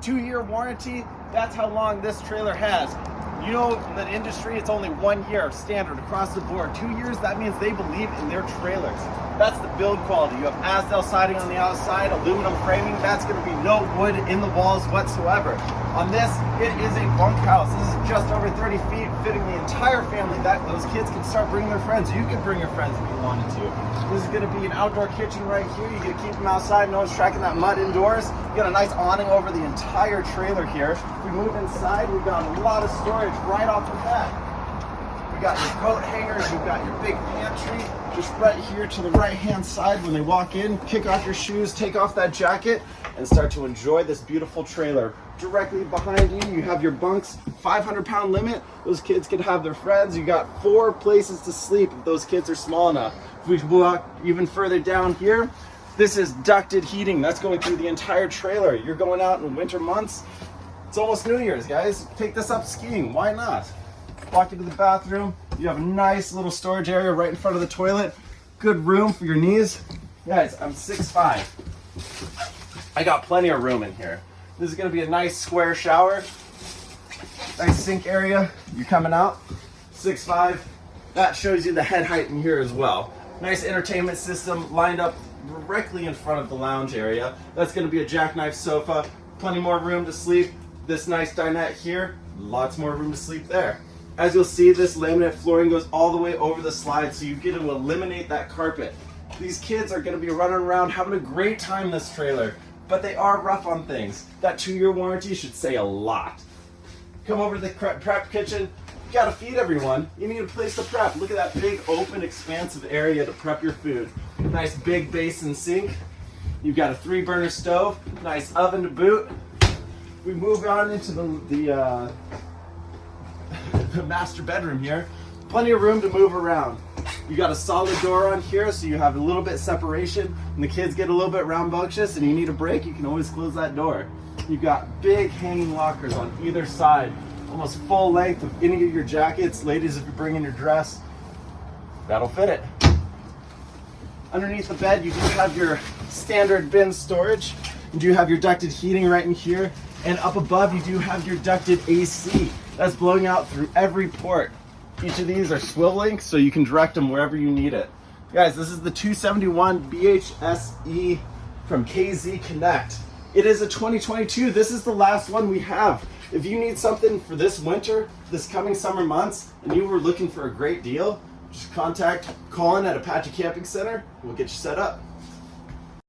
2-year warranty, that's how long this trailer has. You know, in the industry, it's only 1 year standard across the board. 2 years, that means they believe in their trailers. That's the build quality. You have Asdel siding on the outside, aluminum framing. That's going to be no wood in the walls whatsoever. On this, it is a bunkhouse. This is just over 30 feet, fitting the entire family. Those kids can start bringing their friends. You can bring your friends if you wanted to. This is going to be an outdoor kitchen right here. You get to keep them outside. No one's tracking that mud indoors. You got a nice awning over the entire trailer here. If we move inside, we've got a lot of storage right off the bat. You got your coat hangers, you've got your big pantry, just right here to the right-hand side. When they walk in, kick off your shoes, take off that jacket, and start to enjoy this beautiful trailer. Directly behind you, you have your bunks, 500-pound limit. Those kids can have their friends. You got 4 places to sleep if those kids are small enough. If we walk even further down here, this is ducted heating. That's going through the entire trailer. You're going out in winter months. It's almost New Year's, guys. Take this up skiing. Why not? Walk into the bathroom. You have a nice little storage area right in front of the toilet. Good room for your knees. Guys, I'm 6'5". I got plenty of room in here. This is going to be a nice square shower. Nice sink area. You're coming out. 6'5". That shows you the head height in here as well. Nice entertainment system lined up directly in front of the lounge area. That's going to be a jackknife sofa. Plenty more room to sleep. This nice dinette here. Lots more room to sleep there. As you'll see, this laminate flooring goes all the way over the slide, so you get to eliminate that carpet. These kids are going to be running around having a great time in this trailer, but they are rough on things. That 2-year warranty should say a lot. Come over to the prep kitchen. You got to feed everyone. You need a place to prep. Look at that big, open, expansive area to prep your food. Nice big basin sink. You've got a 3-burner stove. Nice oven to boot. We move on into the master bedroom here. Plenty of room to move around. You got a solid door on here, so you have a little bit separation. When the kids get a little bit rambunctious and you need a break, you can always close that door. You've got big hanging lockers on either side, almost full length of any of your jackets. Ladies, if you're bringing your dress, that'll fit it. Underneath the bed, you do have your standard bin storage. You do have your ducted heating right in here. And up above, you do have your ducted AC. That's blowing out through every port. Each of these are swiveling, so you can direct them wherever you need it. Guys, this is the 271BHKSE from KZ Connect. It is a 2022. This is the last one we have. If you need something for this winter, this coming summer months, and you were looking for a great deal, just contact Collin at Apache Camping Center. We'll get you set up.